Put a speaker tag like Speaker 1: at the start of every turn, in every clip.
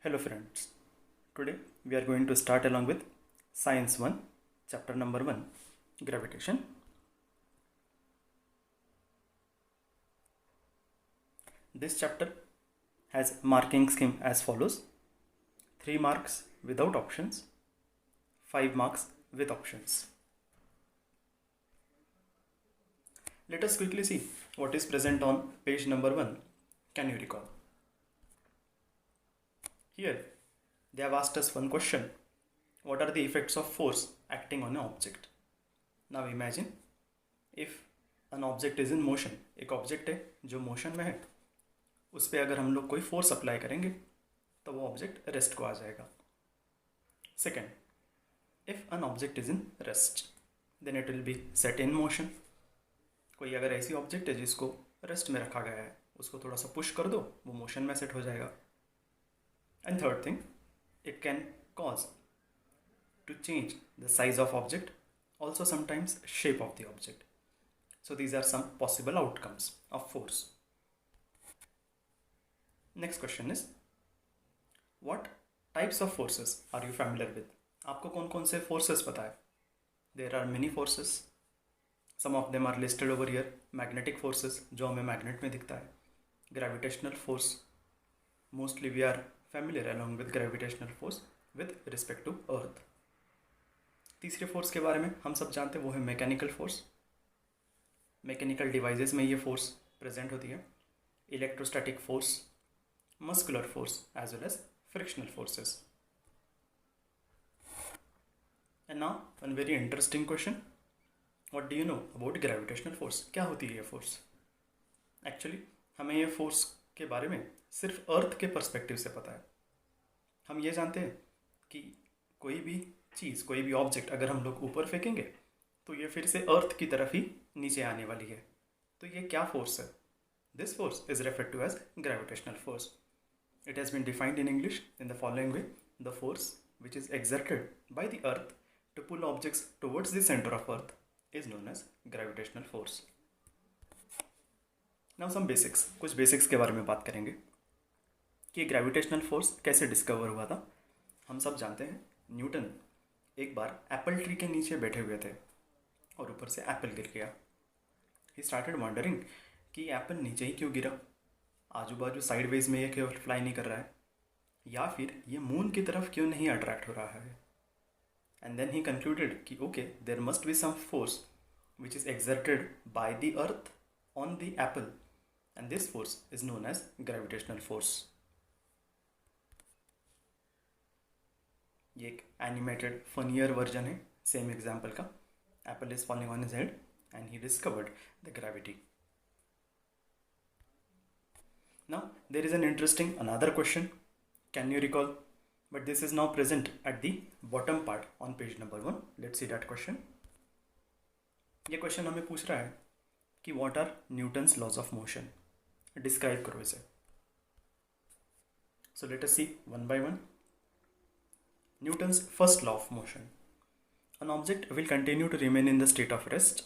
Speaker 1: Hello friends, today we are going to start along with Science 1, chapter number 1, Gravitation. This chapter has marking scheme as follows: 3 marks without options, 5 marks with options. Let us quickly see what is present on page number 1. Can you recall? Here they have asked us one question: what are the effects of force acting on an object? Now imagine if an object is in motion. एक object है जो motion में है, उस पर अगर हम लोग कोई फोर्स अप्लाई करेंगे तो वो ऑब्जेक्ट रेस्ट को आ जाएगा. Second, if an object is in rest then it will be set in motion. कोई अगर ऐसी ऑब्जेक्ट है जिसको रेस्ट में रखा गया है, उसको थोड़ा सा पुश कर दो, वो मोशन में सेट हो जाएगा. And third thing, it can cause to change the size of object, also sometimes shape of the object. So these are some possible outcomes of force. Next question is, what types of forces are you familiar with? आपको कौन कौन से forces पता है? There are many forces. Some of them are listed over here. Magnetic forces, जो हमें magnet में दिखता है. Gravitational force, mostly we are familiar along with gravitational force with respect to earth. तीसरे फोर्स के बारे में हम सब जानते हैं, वो है मैकेनिकल फोर्स. मैकेनिकल डिवाइसेस में ये फोर्स प्रेजेंट होती है. Electrostatic force, muscular force as well as frictional forces. And now one very interesting question, what do you know about gravitational force? क्या होती है ये फोर्स? एक्चुअली हमें ये फोर्स के बारे में सिर्फ अर्थ के पर्सपेक्टिव से पता है. हम ये जानते हैं कि कोई भी चीज़, कोई भी ऑब्जेक्ट अगर हम लोग ऊपर फेंकेंगे तो ये फिर से अर्थ की तरफ ही नीचे आने वाली है. तो ये क्या फोर्स है? This force is referred to as gravitational force. It has been defined in English in the following way: the force which is exerted by the earth to pull objects towards the centre of earth is known as gravitational force. Now some basics, कुछ basics के बारे में बात करेंगे कि gravitational force कैसे discover हुआ था. हम सब जानते हैं न्यूटन एक बार एप्पल ट्री के नीचे बैठे हुए थे और ऊपर से एप्पल गिर गया. ही स्टार्टेड वंडरिंग कि एप्पल नीचे ही क्यों गिरा, आजू बाजू साइडवेज में ये क्यों फ्लाई नहीं कर रहा है, या फिर ये मून की तरफ क्यों नहीं अट्रैक्ट हो रहा है. एंड देन ही कंक्लूडेड कि okay, there must be some force which is exerted by the earth on the apple, and this force is known as gravitational force. ये एक एनिमेटेड फनियर वर्जन है same example का. Apple is falling on his head and he discovered the gravity. Now there is an interesting another question, can you recall, but this is now present at the bottom part on page number 1. Let's see that question. ये question हमें पूछ रहा है कि what are Newton's laws of motion. Describe करो इसे. So let us see one by one. Newton's first law of motion. An object will continue to remain in the state of rest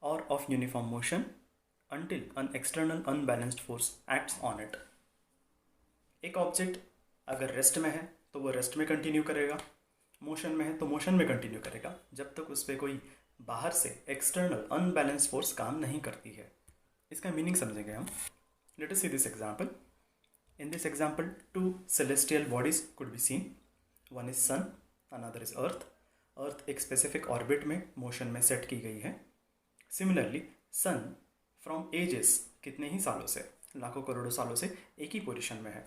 Speaker 1: or of uniform motion until an external unbalanced force acts on it. एक object अगर rest में है तो वो rest में continue करेगा, motion में है तो मोशन में कंटिन्यू करेगा, जब तक उस पर कोई बाहर से एक्सटर्नल अनबैलेंस्ड फोर्स काम नहीं करती है. इसका मीनिंग समझेंगे हम. Let us see this example. In this example two celestial bodies could be seen. One is sun, another is earth. Earth एक स्पेसिफिक ऑर्बिट में मोशन में सेट की गई है. सिमिलरली सन फ्रॉम एजेस, कितने ही सालों से, लाखों करोड़ों सालों से एक ही पोजीशन में है.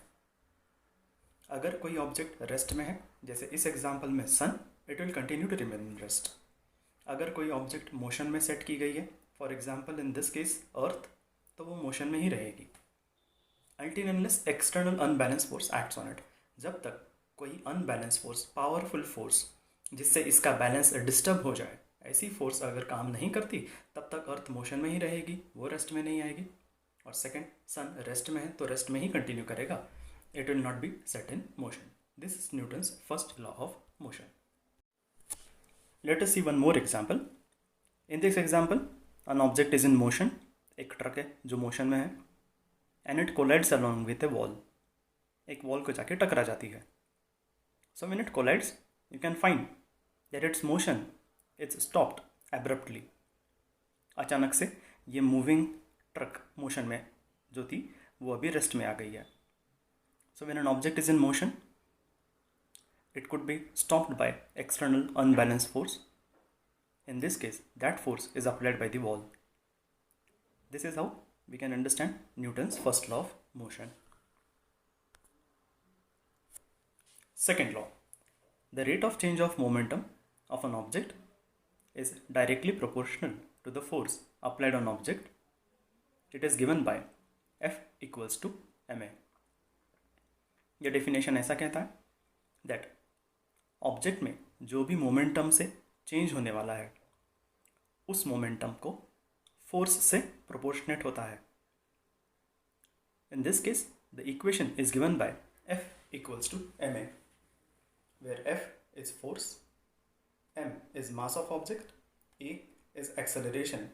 Speaker 1: अगर कोई ऑब्जेक्ट रेस्ट में है, जैसे इस एग्जांपल में sun, it will continue to remain in rest. अगर कोई ऑब्जेक्ट मोशन में सेट की गई है, for example in this case earth, तो वो मोशन में ही रहेगी until unless external unbalance force acts on it. जब तक कोई अनबैलेंस फोर्स, पावरफुल फोर्स जिससे इसका बैलेंस डिस्टर्ब हो जाए, ऐसी फोर्स अगर काम नहीं करती, तब तक अर्थ मोशन में ही रहेगी, वो रेस्ट में नहीं आएगी. और सेकंड, सन रेस्ट में है तो रेस्ट में ही कंटिन्यू करेगा, it will not be set in motion. This is Newton's first law of motion. Let us see one more example. In this example an object is in motion. एक truck है जो motion में है, and it collides along with a wall. एक wall को जाके टकरा जाती है. So when it collides, you can find that its motion is stopped abruptly. अचानक से ये मूविंग ट्रक मोशन में जो थी वो अभी रेस्ट में आ गई है. So when an object is in motion, it could be stopped by external unbalanced force. In this case, that force is applied by the wall. This is how we can understand Newton's first law of motion. Second law, the rate of change of momentum of an object is directly proportional to the force applied on object. It is given by F equals to ma. यह definition ऐसा कहता है that object में जो भी momentum से change होने वाला है उस मोमेंटम को फोर्स से प्रोपोर्शनेट होता है. In this case, the equation is given by F equals to ma, where F is force, m is mass of object, a is acceleration.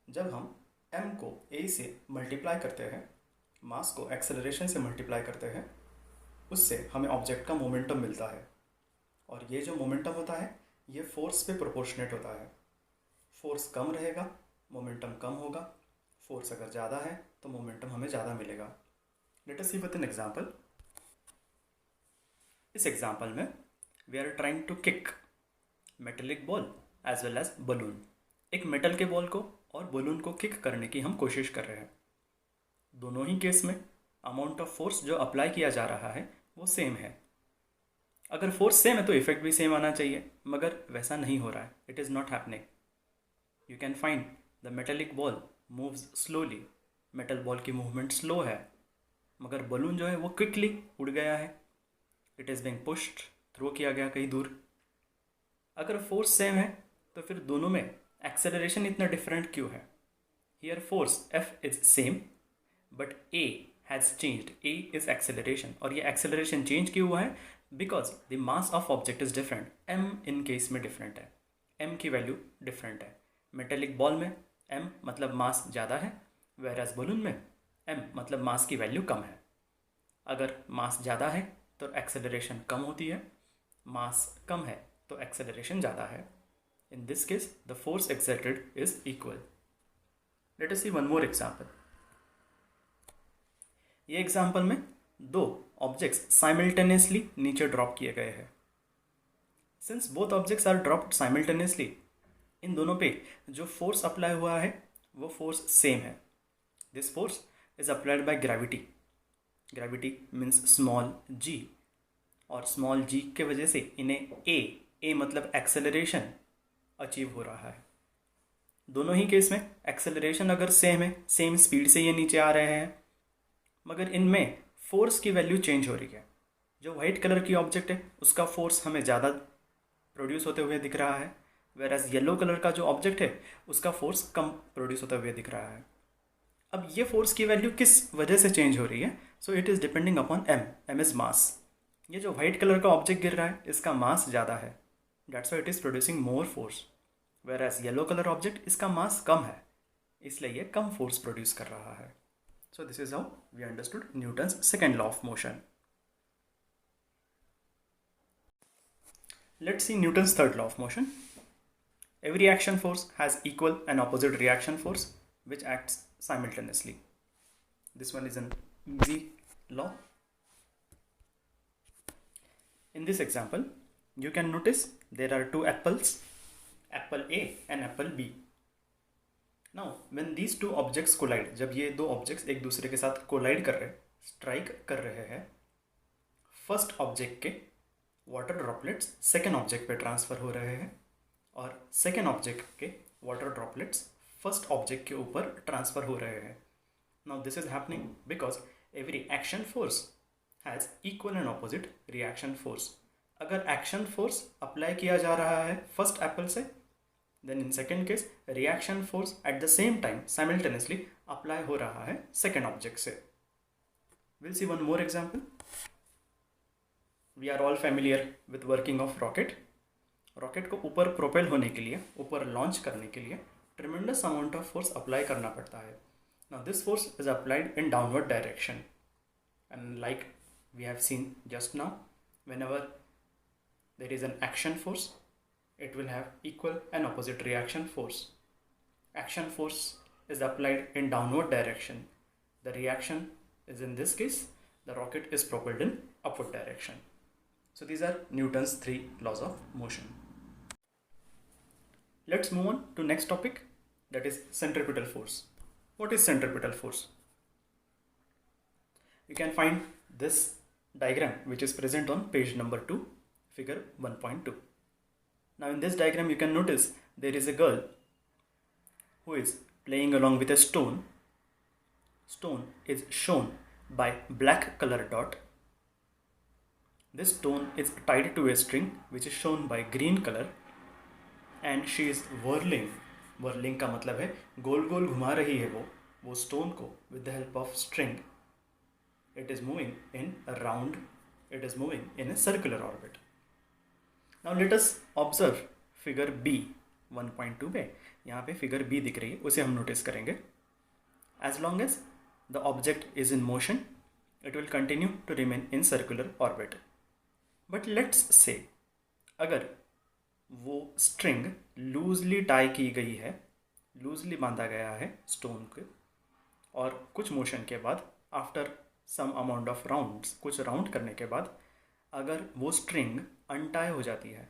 Speaker 1: जब हम m को a से मल्टीप्लाई करते हैं, मास को एक्सेलरेशन से मल्टीप्लाई करते हैं, उससे हमें ऑब्जेक्ट का मोमेंटम मिलता है. और ये जो मोमेंटम होता है ये फोर्स पे प्रोपोर्शनेट होता है. फोर्स कम रहेगा, मोमेंटम कम होगा. फोर्स अगर ज़्यादा है तो मोमेंटम हमें ज़्यादा मिलेगा. Let us see with an example. इस एग्जांपल में we are trying to kick metallic ball as well as balloon. एक मेटल के बॉल को और बलून को किक करने की हम कोशिश कर रहे हैं. दोनों ही केस में अमाउंट ऑफ फोर्स जो अप्लाई किया जा रहा है वो सेम है. अगर फोर्स सेम है तो इफेक्ट भी सेम आना चाहिए, मगर वैसा नहीं हो रहा है. It is not happening. You can find the metallic ball moves slowly. Metal ball की मूवमेंट स्लो है, मगर बलून जो है वो क्विकली उड़ गया है. It is being pushed, throw किया गया कहीं दूर. अगर फोर्स सेम है तो फिर दोनों में एक्सेलरेशन इतना डिफरेंट क्यों है? Here force F is same but A has changed. A is acceleration, और ये एक्सेलरेशन चेंज क्यों हुआ है? Because the mass of object is different. M in case में डिफरेंट है, M की वैल्यू डिफरेंट है. मेटेलिक बॉल में M मतलब मास ज़्यादा है, वेराज बलून में M मतलब मास की वैल्यू कम है. अगर मास ज़्यादा है तो एक्सेलरेशन कम होती है, मास कम है तो एक्सेलरेशन ज़्यादा है. In this case, the force exerted is equal. Let us see one more example. ये एग्जाम्पल में दो ऑब्जेक्ट्स साइमल्टेनियसली नीचे ड्रॉप किए गए हैं. Since both objects are dropped simultaneously, इन दोनों पे जो फोर्स अप्लाई हुआ है वो फोर्स सेम है. This force is applied by gravity. Gravity means small g, और स्मॉल g के वजह से इन्हें a मतलब एक्सेलरेशन अचीव हो रहा है. दोनों ही केस में एक्सेलरेशन अगर सेम है, सेम स्पीड से ये नीचे आ रहे हैं, मगर इनमें फोर्स की वैल्यू चेंज हो रही है. जो वाइट कलर की ऑब्जेक्ट है उसका फोर्स हमें ज़्यादा प्रोड्यूस होते हुए दिख रहा है, वेराज येलो कलर का जो ऑब्जेक्ट है उसका फोर्स कम प्रोड्यूस होते हुए दिख रहा है. अब ये फोर्स की वैल्यू किस वजह से चेंज हो रही है? So it is depending upon m is मास. ये जो वाइट कलर का ऑब्जेक्ट गिर रहा है इसका मास ज़्यादा है, that's why it is producing more force, whereas yellow color object इसका मास कम है, इसलिए ये कम फोर्स प्रोड्यूस कर रहा है. So this is how we understood Newton's second law of motion. Let's see Newton's third law of motion. Every action force has equal and opposite reaction force which acts simultaneously. This one is an easy law. In this example, you can notice there are two apples, apple A and apple B. Now, when these two objects collide, जब ये दो objects एक दूसरे के साथ collide कर रहे हैं, strike कर रहे हैं, first object के water droplets second object पे transfer हो रहे हैं, और second object के water droplets first object के ऊपर transfer हो रहे हैं. Now, this is happening because every action force has equal and opposite reaction force. अगर एक्शन फोर्स अप्लाई किया जा रहा है फर्स्ट एप्पल से, then in second case reaction force at the same time simultaneously apply हो रहा है second object से. Will see one more example. We are all familiar with working of rocket. Rocket को ऊपर प्रोपेल होने के लिए, ऊपर लॉन्च करने के लिए tremendous amount of force apply करना पड़ता है. Now this force is applied in downward direction, and like We have seen just now, whenever there is an action force, it will have equal and opposite reaction force. Action force is applied in downward direction. The reaction is, in this case, the rocket is propelled in upward direction. So these are Newton's 3 laws of motion. Let's move on to next topic, that is centripetal force. What is centripetal force? You can find this diagram which is present on page number 2, figure 1.2. Now in this diagram you can notice there is a girl who is playing along with a stone. Stone is shown by black color dot. This stone is tied to a string which is shown by green color, and she is whirling. Whirling का मतलब है गोल गोल घुमा रही है वो stone को with the help of string. It is moving in a round, it is moving in a circular orbit. Now let us observe figure B 1.2 पे यहाँ पे figure B दिख रही है, उसे हम notice करेंगे. As long as the object is in motion, it will continue to remain in circular orbit. But let's say अगर वो string loosely tie की गई है, loosely बांधा गया है stone के, और कुछ motion के बाद after some amount of rounds, कुछ राउंड करने के बाद अगर वो स्ट्रिंग अनटाई हो जाती है,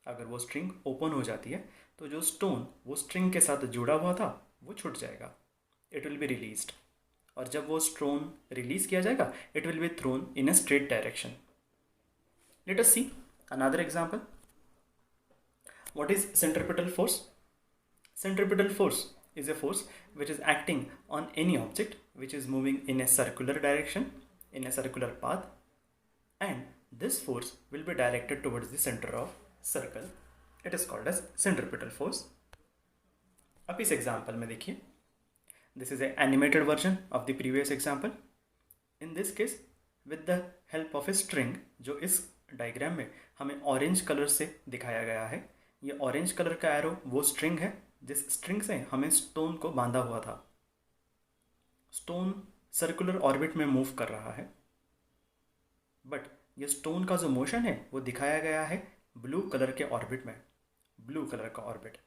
Speaker 1: अगर वो स्ट्रिंग ओपन हो जाती है, तो जो स्टोन वो स्ट्रिंग के साथ जुड़ा हुआ था वो छूट जाएगा. It will be released. और जब वो स्टोन रिलीज किया जाएगा, it will be thrown in a straight direction. Late us see another example. What is centripetal force? Centripetal force is a force which is acting on any object which is moving in a circular direction, in a circular path, and this force will be directed towards the center of circle. It is called as centripetal force. अब इस example में देखिए, this is an animated version of the previous example. In this case, with the help of a string, जो इस diagram में हमें orange colour से दिखाया गया है, ये ऑरेंज कलर का एरो वो स्ट्रिंग है जिस स्ट्रिंग से हमें स्टोन को बांधा हुआ था. स्टोन सर्कुलर ऑर्बिट में मूव कर रहा है, बट ये स्टोन का जो मोशन है वो दिखाया गया है ब्लू कलर के ऑर्बिट में, ब्लू कलर का ऑर्बिट.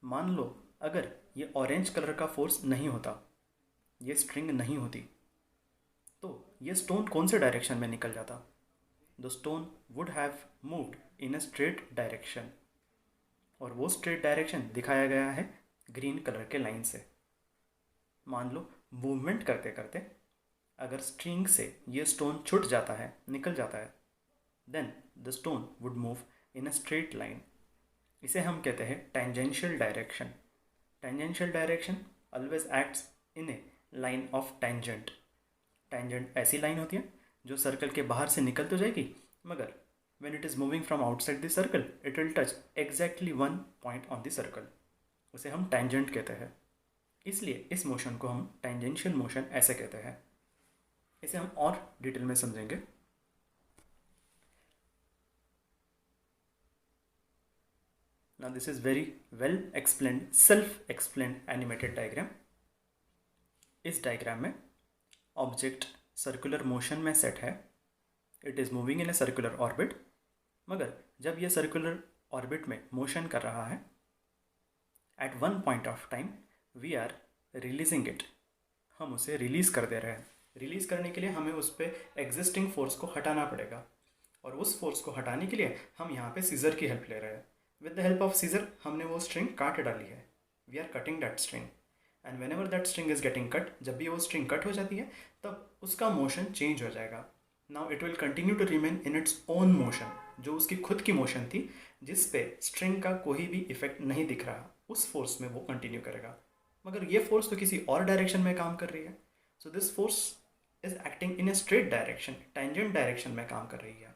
Speaker 1: मान लो अगर ये ऑरेंज कलर का फोर्स नहीं होता, ये स्ट्रिंग नहीं होती, तो ये स्टोन कौन से डायरेक्शन में निकल जाता? The stone would have moved in a straight direction, और वो स्ट्रेट डायरेक्शन दिखाया गया है ग्रीन कलर के लाइन से. मान लो मूवमेंट करते करते अगर स्ट्रिंग से ये स्टोन छूट जाता है, निकल जाता है, then the stone would move in a straight line. इसे हम कहते हैं tangential direction. Tangential direction always acts in a line of tangent. Tangent ऐसी लाइन होती है जो सर्कल के बाहर से निकल तो जाएगी, मगर when it is moving from outside the circle, it will touch exactly one point on the circle. उसे हम tangent कहते हैं. इसलिए इस मोशन को हम tangential मोशन ऐसे कहते हैं. इसे हम और डिटेल में समझेंगे. Now this is very well explained, self-explained animated diagram. इस डायग्राम में ऑब्जेक्ट सर्कुलर मोशन में सेट है. It is moving in a circular orbit, मगर जब ये सर्कुलर ऑर्बिट में मोशन कर रहा है, at one point of time we are releasing it. हम उसे रिलीज़ कर दे रहे हैं. रिलीज़ करने के लिए हमें उस पर एग्जिस्टिंग फोर्स को हटाना पड़ेगा, और उस फोर्स को हटाने के लिए हम यहाँ पे सीज़र की हेल्प ले रहे हैं. With the help of scissor हमने वो स्ट्रिंग काट डाली है. We are cutting that string, and whenever that string is getting cut, जब भी वो स्ट्रिंग कट हो जाती है तब उसका मोशन चेंज हो जाएगा. Now it will continue to remain in its own motion. जो उसकी खुद की मोशन थी, जिस पे स्ट्रिंग का कोई भी इफेक्ट नहीं दिख रहा, उस फोर्स में वो कंटिन्यू करेगा. मगर ये फोर्स तो किसी और डायरेक्शन में काम कर रही है. So this force is acting in a straight direction, tangent direction में काम कर रही है.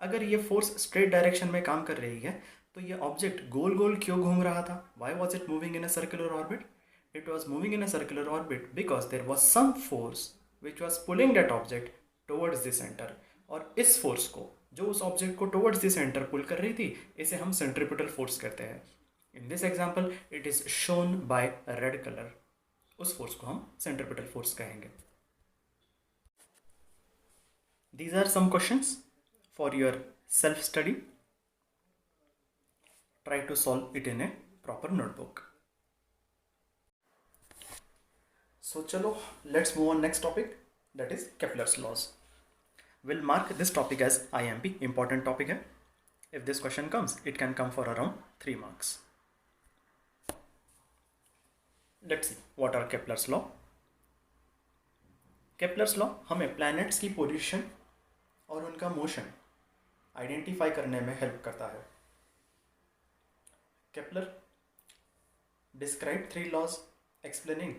Speaker 1: अगर ये फोर्स स्ट्रेट डायरेक्शन में काम कर रही है, तो ये ऑब्जेक्ट गोल गोल क्यों घूम रहा था? Why was it moving in a circular orbit? It was moving in a circular orbit because there was some force which was pulling that object towards the center. और इस फोर्स को, जो उस ऑब्जेक्ट को towards the center पुल कर रही थी, इसे हम सेंट्रीपिटल फोर्स कहते हैं. In this example, it is shown by red color. उस फोर्स को हम सेंट्रीपिटल फोर्स कहेंगे. These are some questions for your self study. Try to solve it in a proper notebook. So chalo, let's move on next topic, that is Kepler's laws. We'll mark this topic as IMP, important topic hai. If this question comes, it can come for around 3 marks. Let's see what are Kepler's law. Kepler's law हमें planets की position और उनका motion identify करने में help करता है. Kepler described 3 laws explaining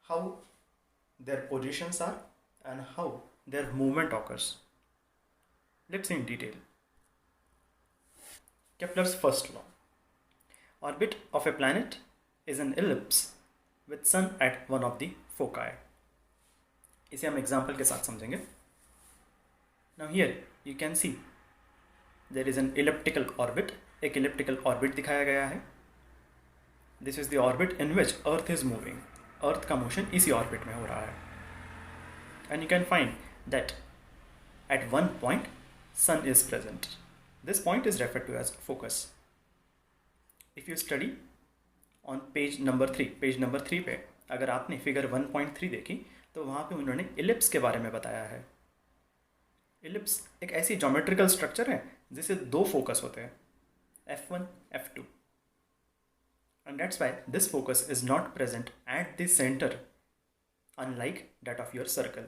Speaker 1: how their positions are and how their movement occurs. Let's see in detail. Kepler's first law. Orbit of a planet is an ellipse with sun at one of the foci. इसे हम example के साथ समझेंगे. Now here you can see there is an elliptical orbit. एक elliptical orbit दिखाया गया है. This is the orbit in which Earth is moving. Earth का motion इसी orbit में हो रहा है. And you can find that at one point sun is present. This point is referred to as focus. If you study on page number 3 पे अगर आपने figure 1.3 देखी तो वहाँ पे उन्होंने इलिप्स के बारे में बताया है. इलिप्स एक ऐसी ज्योमेट्रिकल स्ट्रक्चर है जिसे 2 फोकस होते हैं, F1, F2. And that's why this focus is not present at the center, unlike that of your circle.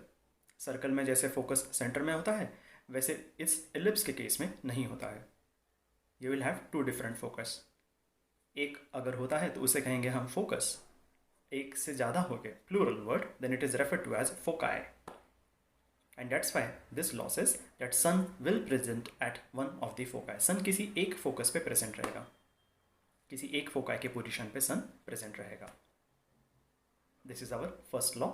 Speaker 1: Circle में जैसे फोकस सेंटर में होता है वैसे इस इलिप्स के केस में नहीं होता है. You will have 2 different focus. एक अगर होता है तो उसे कहेंगे हम फोकस. एक से ज़्यादा हो गए plural word, then it is referred to as foci. And that's why this law says that sun will present at one of the foci. sun किसी एक फोकस पे प्रेजेंट रहेगा, किसी एक फोकाई के पोजीशन पे सन प्रेजेंट रहेगा. This is our first law,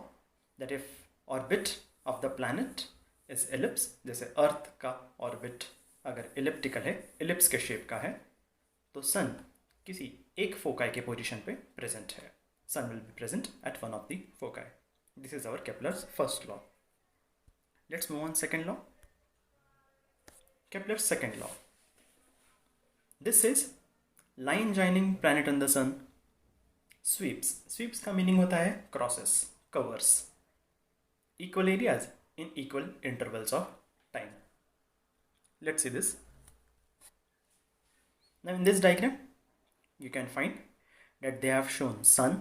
Speaker 1: that if orbit of the planet is ellipse, जैसे अर्थ का ऑर्बिट अगर इलिप्टिकल है, इलिप्स के शेप का है, तो सन किसी एक फोकाई के पोजीशन पे प्रेजेंट है. Sun will be present at one of the foci. This is our Kepler's first law. Let's move on second law. Kepler's second law. This says line joining planet and the sun sweeps. Sweeps का meaning होता है crosses, covers equal areas in equal intervals of time. Let's see this. Now in this diagram you can find that they have shown sun,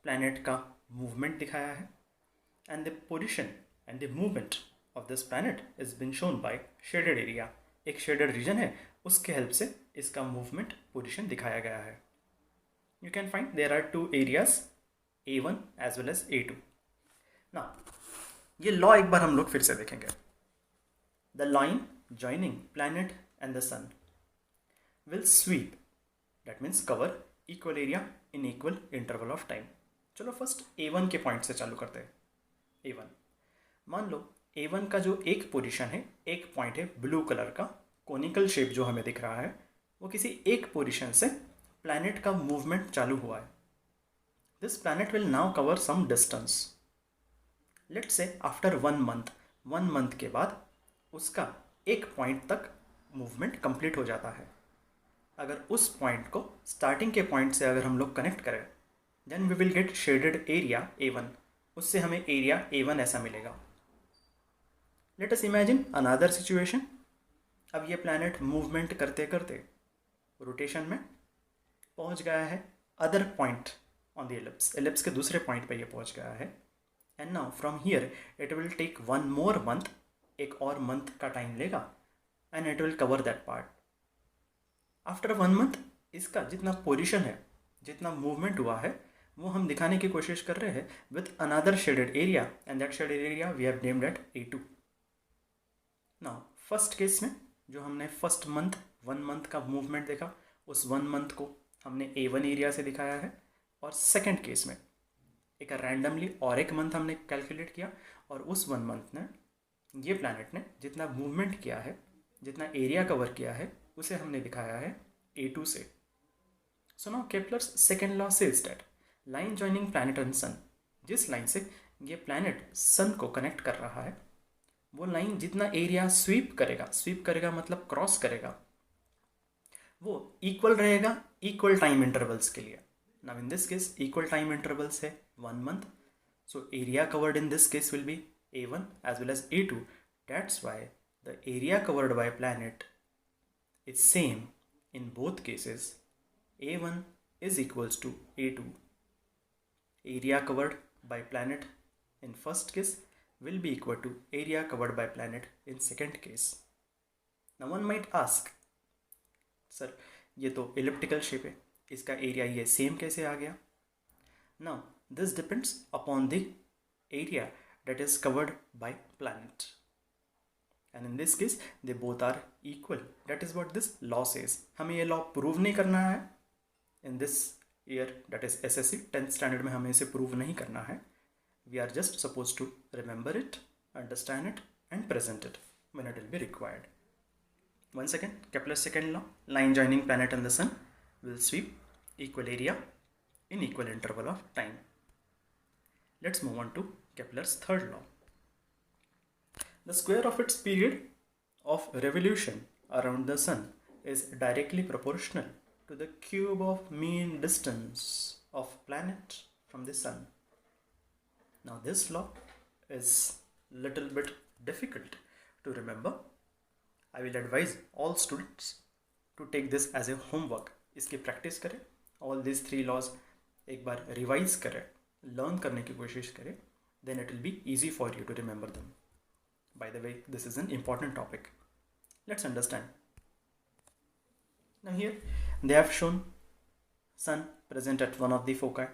Speaker 1: planet का movement दिखाया है, and the position and the movement of this planet is been shown by shaded area. एक shaded region है, उसके help से इसका movement position दिखाया गया है. You can find there are 2 areas, A1 as well as A2. Now ये law एक बार हम लोग फिर से देखेंगे. The line joining planet and the sun will sweep, that means cover equal area in equal interval of time. चलो first A1 के point से चालू करते हैं. A1 मान लो A1 का जो एक पोजीशन है, एक पॉइंट है ब्लू कलर का कोनिकल शेप जो हमें दिख रहा है, वो किसी एक पोजीशन से प्लैनेट का मूवमेंट चालू हुआ है. This planet will now cover some distance. Let's say after 1 month के बाद उसका एक पॉइंट तक मूवमेंट कंप्लीट हो जाता है. अगर उस पॉइंट को स्टार्टिंग के पॉइंट से अगर हम लोग कनेक्ट करें, then we will get shaded area A1. उससे हमें एरिया A1 ऐसा मिलेगा. Let us imagine another situation. अब ये प्लैनेट मूवमेंट करते करते रोटेशन में पहुंच गया है other point on the ellipse. Ellipse के दूसरे पॉइंट पे ये पहुंच गया है. And now from here it will take 1 more month, एक और मंथ का टाइम लेगा, and it will cover that part. After 1 month इसका जितना पोजीशन है, जितना मूवमेंट हुआ है, वो हम दिखाने की कोशिश कर रहे हैं with another shaded area, and that shaded area we have named at A2. Now first case में जो हमने फर्स्ट मंथ 1 month का मूवमेंट देखा, उस 1 month को हमने A1 एरिया से दिखाया है. और सेकेंड केस में एक रैंडमली और एक मंथ हमने कैलकुलेट किया, और उस 1 month ने ये प्लैनेट ने जितना मूवमेंट किया है, जितना एरिया कवर किया है, उसे हमने दिखाया है A2 से. So now Kepler's second law says that line joining planet and sun, जिस लाइन से ये प्लैनेट सन को कनेक्ट कर रहा है, वो लाइन जितना एरिया स्वीप करेगा मतलब क्रॉस करेगा, वो इक्वल रहेगा इक्वल टाइम इंटरवल्स के लिए. Now in this case equal time intervals है 1 month, so area covered in this case will be A1 as well as A2. That's why the area covered by planet is same in both cases. A1 is equals to A2. Area covered by planet in first case will be equal to area covered by planet in second case. Now one might ask, sir ये तो elliptical shape है, इसका area ये same कैसे आ गया? Now this depends upon the area that is covered by planet, and in this case they both are equal. That is what this law says. हमें ये law prove नहीं करना है in this year, that is SSC 10th standard में हमें इसे prove नहीं करना है. We are just supposed to remember it, understand it and present it when it will be required. Once again, Kepler's second law, line joining planet and the sun will sweep equal area in equal interval of time. Let's move on to Kepler's third law. The square of its period of revolution around the sun is directly proportional to the cube of mean distance of planet from the sun. Now this law is little bit difficult to remember. I will advise all students to take this as a homework. इसकी practice करें, all these 3 laws एक बार revise करें, learn करने की कोशिश करें, then it will be easy for you to remember them. By the way, this is an important topic. Let's understand. Now here they have shown sun present at one of the foci.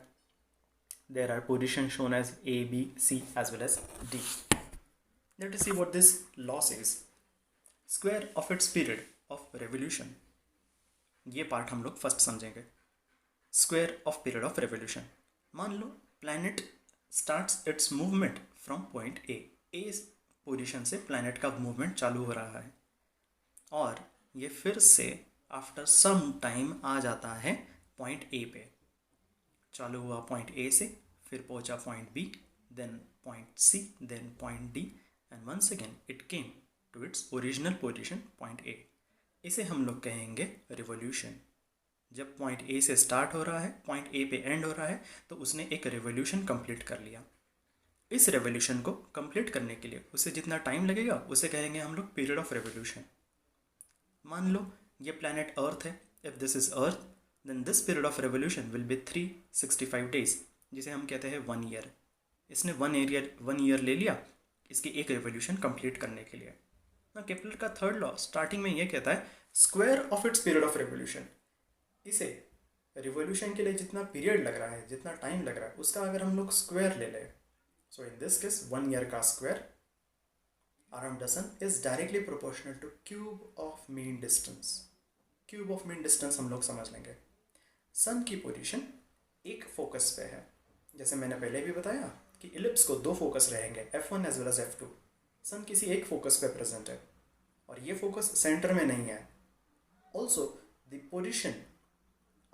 Speaker 1: There are positions shown as A, B, C as well as D. Let us see what this law says. Square of its period of revolution. ये part हम लोग first समझेंगे. Square of period of revolution. मान लो planet starts its movement from point A. A position से planet का movement चालू हो रहा है और ये फिर से आफ्टर सम टाइम आ जाता है पॉइंट A पे. चालू हुआ पॉइंट A से, फिर पहुंचा point B, then point C, then point D and once again it came to its original position point A. इसे हम लोग कहेंगे रिवोल्यूशन. जब पॉइंट A से स्टार्ट हो रहा है, पॉइंट A पे एंड हो रहा है, तो उसने एक रिवोल्यूशन कंप्लीट कर लिया. इस रिवोल्यूशन को कंप्लीट करने के लिए उसे जितना टाइम लगेगा उसे कहेंगे हम लोग पीरियड ऑफ रिवोल्यूशन. मान लो ये प्लैनेट अर्थ है. If this is earth then this period of revolution will be 365 days, जिसे हम कहते हैं 1 ईयर. इसने 1 ईयर ले लिया इसकी एक रिवोल्यूशन कंप्लीट करने के लिए. ना केपलर का थर्ड लॉ स्टार्टिंग में ये कहता है square of its period of revolution. इसे रिवोल्यूशन के लिए जितना पीरियड लग रहा है, जितना टाइम लग रहा है, उसका अगर हम लोग स्क्वायर ले लें, so in this case 1 year का square around the sun is directly proportional to cube of mean distance. Cube of mean distance हम लोग समझ लेंगे. सन की पोजीशन एक फोकस पे है. जैसे मैंने पहले भी बताया कि इलिप्स को 2 फोकस रहेंगे, F1 as well as F2. सन किसी एक फोकस पे प्रेजेंट है और ये फोकस सेंटर में नहीं है. Also the position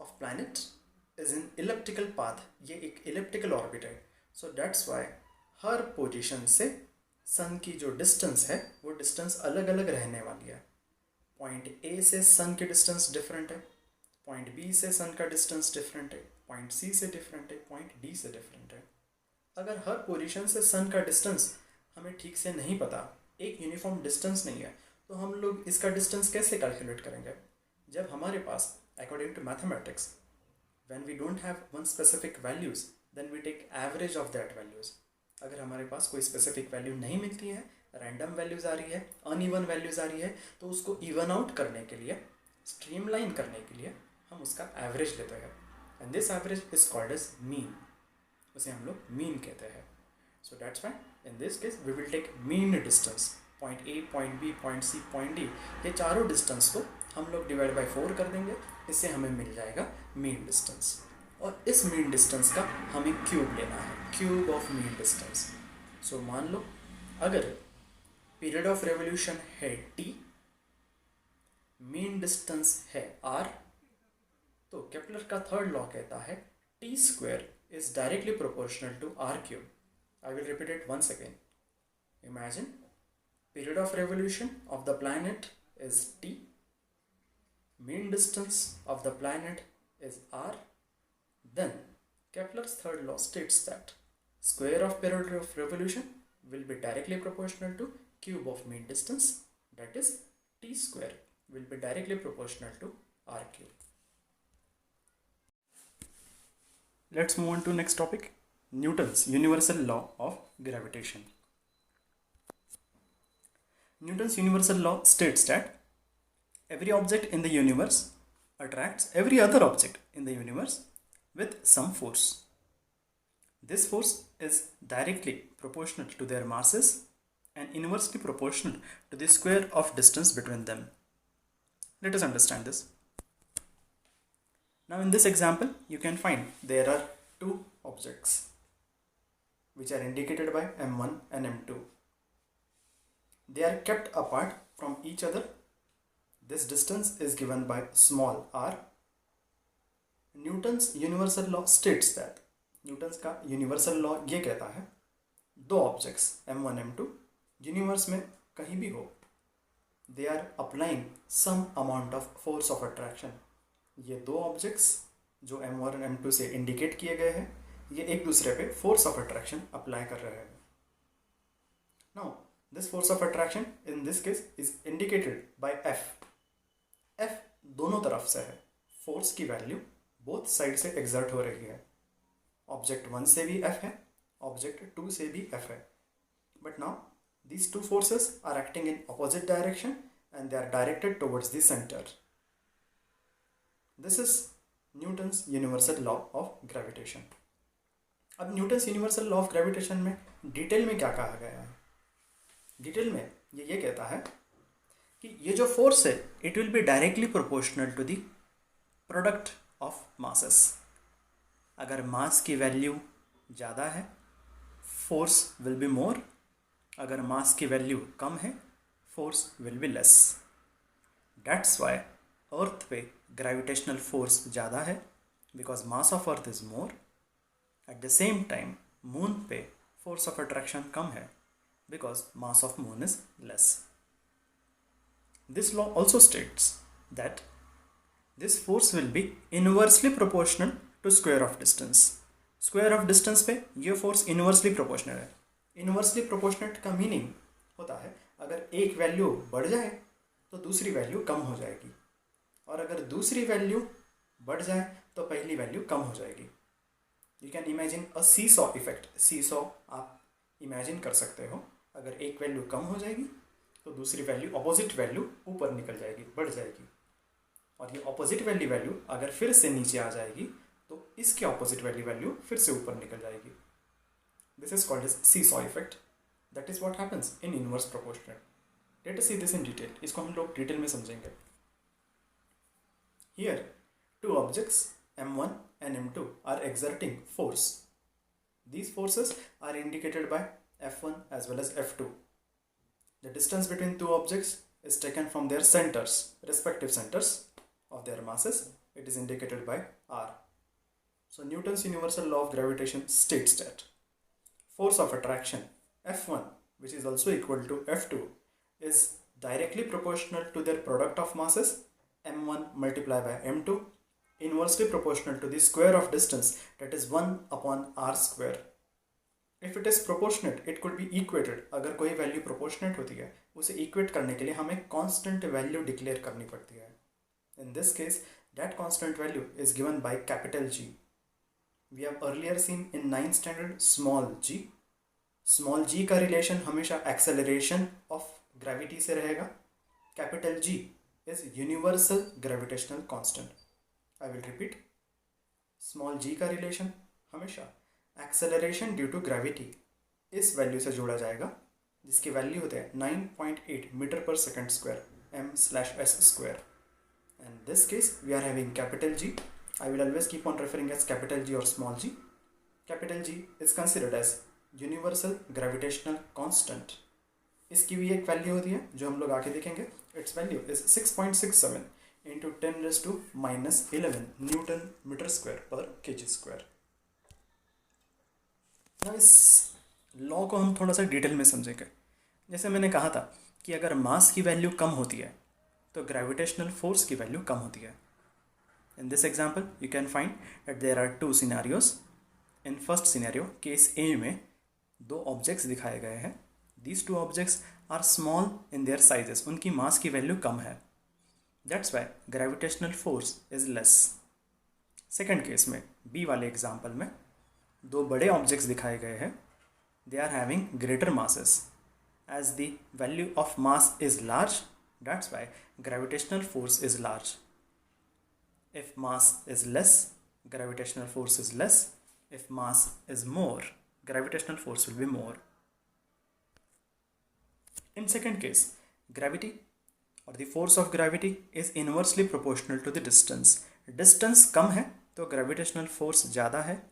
Speaker 1: of planet is in elliptical path. ये एक इलिप्टिकल ऑर्बिट है. सो दैट्स वाई हर पोजीशन से सन की जो डिस्टेंस है वो डिस्टेंस अलग अलग रहने वाली है. पॉइंट A से सन की डिस्टेंस डिफरेंट है, पॉइंट B से सन का डिस्टेंस डिफरेंट है, पॉइंट C से डिफरेंट है, पॉइंट D से डिफरेंट है. अगर हर पोजीशन से सन का डिस्टेंस हमें ठीक से नहीं पता, एक यूनिफॉर्म डिस्टेंस नहीं है, तो हम लोग इसका डिस्टेंस कैसे कैलकुलेट करेंगे? जब हमारे पास according to mathematics when we don't have one specific values then we take average of that values. अगर हमारे पास कोई स्पेसिफिक वैल्यू नहीं मिलती है, रैंडम वैल्यूज आ रही है, अनइवन वैल्यूज आ रही है, तो उसको इवन आउट करने के लिए, स्ट्रीमलाइन करने के लिए हम उसका एवरेज लेते हैं. And this average is called as mean. उसे हम लोग मीन कहते हैं. So that's why in this case we will take mean distance. Point A, point B, point C, point D, ये चारों डिस्टेंस को हम लोग डिवाइड बाई 4 कर देंगे. इससे हमें मिल जाएगा मीन डिस्टेंस. और इस मीन डिस्टेंस का हमें क्यूब लेना है, क्यूब ऑफ मीन डिस्टेंस. सो मान लो अगर पीरियड ऑफ रेवोल्यूशन है T, मीन डिस्टेंस है R, तो केपलर का थर्ड लॉ कहता है T square is directly proportional to R cube. I will repeat it once again. Imagine Period of revolution of the planet is t. Mean distance of the planet is r. Then Kepler's third law states that square of period of revolution will be directly proportional to cube of mean distance, that is t square will be directly proportional to r cube. Let's move on to next topic, Newton's universal law of gravitation. Newton's universal law states that every object in the universe attracts every other object in the universe with some force. This force is directly proportional to their masses and inversely proportional to the square of distance between them. Let us understand this. Now in this example, you can find there are two objects which are indicated by M1 and M2. They are kept apart from each other. This distance is given by small r. Newton's universal law states that Newton's का universal law ये कहता है दो objects M1 M2 universe में कहीं भी हो, they are applying some amount of force of attraction. ये दो ऑब्जेक्ट्स जो M1 और M2 से इंडिकेट किए गए हैं, ये एक दूसरे पे फोर्स ऑफ अट्रैक्शन अप्लाई कर रहे हैं. Now this force of attraction in this case is indicated by F. F दोनों तरफ से है. फोर्स की वैल्यू बोथ साइड से एग्जर्ट हो रही है. ऑब्जेक्ट 1 से भी F है, ऑब्जेक्ट 2 से भी F है. But now these two forces are acting in opposite direction and they are directed towards the center. This is Newton's universal law of gravitation. अब Newton's universal law of gravitation में detail में क्या कहा गया है? Detail में ये कहता है कि ये जो फोर्स है it will be directly proportional to the product of masses. अगर मास की वैल्यू ज़्यादा है फोर्स विल बी मोर, अगर मास की वैल्यू कम है force will be less. That's why earth पे ग्रेविटेशनल फोर्स ज़्यादा है because mass of earth is more. At the same time moon पे फोर्स ऑफ अट्रैक्शन कम है because mass of moon is less. This law also states that this force will be inversely proportional to square of distance. Square of distance पे ये force inversely proportional है. Inversely proportionate का meaning होता है अगर एक वैल्यू बढ़ जाए तो दूसरी वैल्यू कम हो जाएगी, और अगर दूसरी वैल्यू बढ़ जाए तो पहली वैल्यू कम हो जाएगी. You can imagine a seesaw effect. Seesaw आप इमेजिन कर सकते हो. अगर एक वैल्यू कम हो जाएगी तो दूसरी वैल्यू अपोजिट वैल्यू ऊपर निकल जाएगी, बढ़ जाएगी, और ये अपोजिट वैल्यू अगर फिर से नीचे आ जाएगी तो इसके ऑपोजिट वैल्यू फिर से ऊपर निकल जाएगी. This is called as seesaw effect. That is what happens in inverse proportional. Let us see this in detail. इसको हम लोग डिटेल में समझेंगे. Here, two objects M1 and M2 are exerting force. These forces are indicated by F1 as well as F2. The distance between two objects is taken from their centers, respective centers of their masses. It is indicated by R. So Newton's universal law of gravitation states that force of attraction F1, which is also equal to F2, is directly proportional to their product of masses M1 multiplied by M2, inversely proportional to the square of distance, that is 1 upon R square. If it is proportionate, it could be equated. अगर कोई value proportionate होती है उसे equate करने के लिए हमें constant value declare करनी पड़ती है. In this case, that constant value is given by capital G. We have earlier seen in 9th standard small g. Small g का रिलेशन हमेशा एक्सेलरेशन ऑफ ग्रेविटी से रहेगा. Capital G is universal gravitational constant. I will repeat. Small g का relation हमेशा acceleration due to gravity इस value से जोड़ा जाएगा जिसकी वैल्यू होते हैं 9.8 मीटर पर second square m/s square. And this case we are having capital G. I will always keep on referring as capital G or small g. Capital G is considered as universal gravitational constant. इसकी भी एक value होती है जो हम लोग आगे देखेंगे. Its value is 6.67 into 10 raised to minus 11 Newton meter square per kg square. Now इस लॉ को हम थोड़ा सा डिटेल में समझेंगे. जैसे मैंने कहा था कि अगर मास की वैल्यू कम होती है तो ग्रेविटेशनल फोर्स की वैल्यू कम होती है. In this example, you can find that there are two scenarios. In first scenario, case A में दो ऑब्जेक्ट्स दिखाए गए हैं. These two objects are small in their sizes. उनकी मास की वैल्यू कम है. That's why gravitational force is less. Second case में B वाले एग्जाम्पल में दो बड़े ऑब्जेक्ट्स दिखाए गए हैं. They are having greater masses. As the value of mass is large, that's why gravitational force is large. If mass is less, gravitational force is less. If mass is more, gravitational force will be more. In second case, gravity or the force of gravity is inversely proportional to the distance. Distance कम है तो gravitational force ज़्यादा है.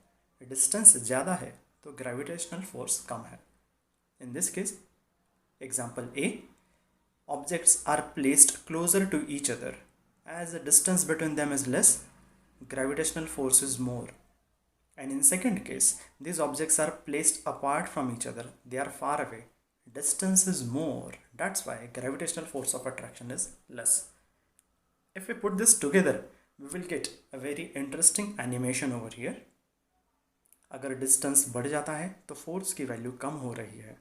Speaker 1: Distance ज़्यादा है तो gravitational force कम है. In this case, example A, objects are placed closer to each other. As the distance between them is less, gravitational force is more. And in second case, these objects are placed apart from each other. They are far away. Distance is more. That's why gravitational force of attraction is less. If we put this together, we will get a very interesting animation over here. अगर distance बढ़ जाता है तो force की value कम हो रही है,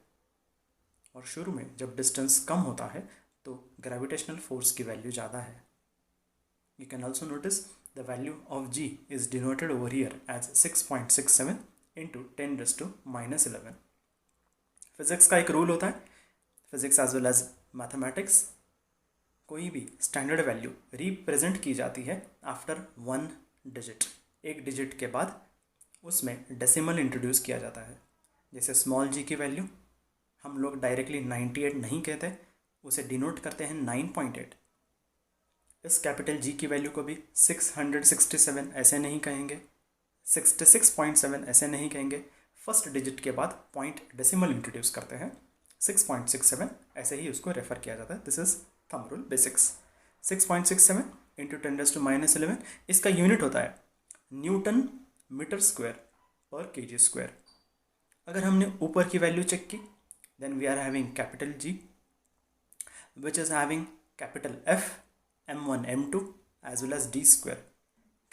Speaker 1: और शुरू में जब डिस्टेंस कम होता है तो ग्रेविटेशनल फोर्स की वैल्यू ज़्यादा है. You can also notice the value of G is denoted over here as 6.67 into 10 raised to minus 11. Physics का एक रूल होता है, physics as well as mathematics, कोई भी स्टैंडर्ड वैल्यू रिप्रेजेंट की जाती है आफ्टर वन डिजिट. एक डिजिट के बाद उसमें डेसिमल इंट्रोड्यूस किया जाता है. जैसे स्मॉल जी की वैल्यू हम लोग डायरेक्टली 98 नहीं कहते, उसे डिनोट करते हैं 9.8. इस कैपिटल जी की वैल्यू को भी 667 ऐसे नहीं कहेंगे, 66.7 ऐसे नहीं कहेंगे. फर्स्ट डिजिट के बाद पॉइंट डेसिमल इंट्रोड्यूस करते हैं, 6.67 ऐसे ही उसको रेफर किया जाता है. This is thumb rule basics. 6.67 into 10 raise to minus 11, इसका यूनिट होता है न्यूटन मीटर स्क्वायर पर केजी स्क्वायर. अगर हमने ऊपर की वैल्यू चेक की, then we are having capital G which is having capital F, m1 m2 as well as d square.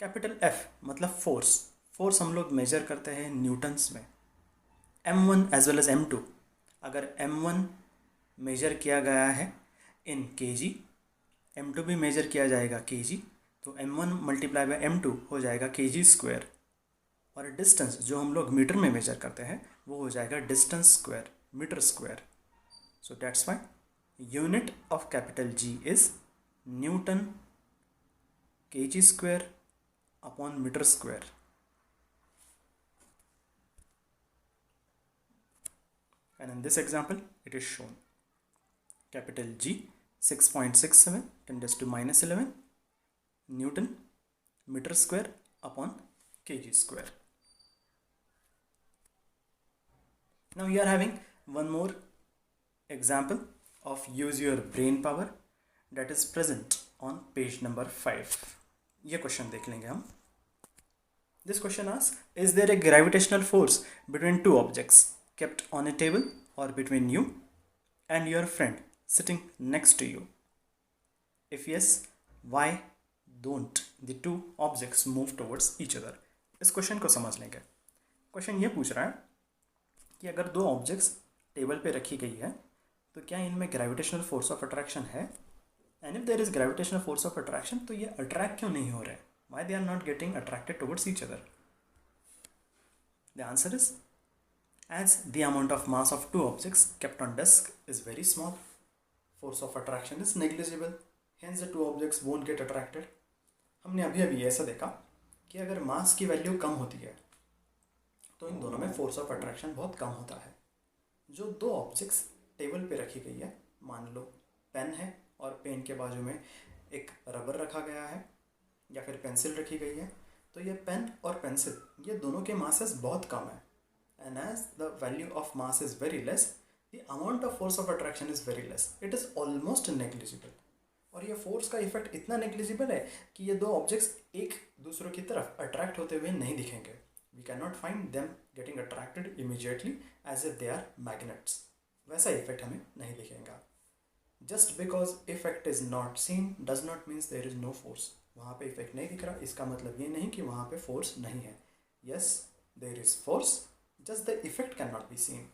Speaker 1: Capital F मतलब फोर्स. फोर्स हम लोग मेजर करते हैं न्यूटन्स में. m1 as well as m2, अगर m1 major किया गया है इन kg, m2 भी मेजर किया जाएगा kg, तो m1 मल्टीप्लाई बाय m2 हो जाएगा kg स्क्वायर. और डिस्टेंस जो हम लोग मीटर में मेजर करते हैं वो हो जाएगा distance square, metre square. So that's why unit of capital G is Newton kg square upon meter square. And in this example, it is shown capital G 6.67 10 raised to minus 11 Newton meter square upon kg square. Now we are having one more example of use your brain power that is present on page number 5. ये question देख लेंगे हम. This question asks, is there a gravitational force between two objects kept on a table or between you and your friend sitting next to you? If yes, why don't the two objects move towards each other? इस question को समझ लेंगे. Question ये पूछ रहा है कि अगर दो ऑब्जेक्ट्स टेबल पे रखी गई है तो क्या इनमें ग्रेविटेशनल फोर्स ऑफ अट्रैक्शन है? And if there is gravitational force of attraction तो ये अट्रैक्ट क्यों नहीं हो रहे? Why they are not getting attracted towards each other? The answer is as the amount of mass of two objects kept on desk is very small, force of attraction is negligible, hence the two objects won't get attracted. हमने अभी ऐसा देखा कि अगर mass की value कम होती है तो इन दोनों में फोर्स ऑफ अट्रैक्शन बहुत कम होता है. जो दो ऑब्जेक्ट्स टेबल पे रखी गई है, मान लो पेन है और पेन के बाजू में एक रबर रखा गया है या फिर पेंसिल रखी गई है, तो ये पेन और पेंसिल ये दोनों के मासेस बहुत कम है. And as the value of mass is very less, the amount of force of attraction is very less. It is almost negligible. और ये फोर्स का इफेक्ट इतना नेग्लिजिबल है कि ये दो ऑब्जेक्ट्स एक दूसरों की तरफ अट्रैक्ट होते हुए नहीं दिखेंगे. We cannot find them getting attracted immediately as if they are magnets. वैसा इफेक्ट हमें नहीं दिखेगा। Just because effect is not seen does not means there is no force. वहाँ पे इफेक्ट नहीं दिख रहा, इसका मतलब ये नहीं कि वहाँ पे फोर्स नहीं है। Yes, there is force, just the effect can not be scene.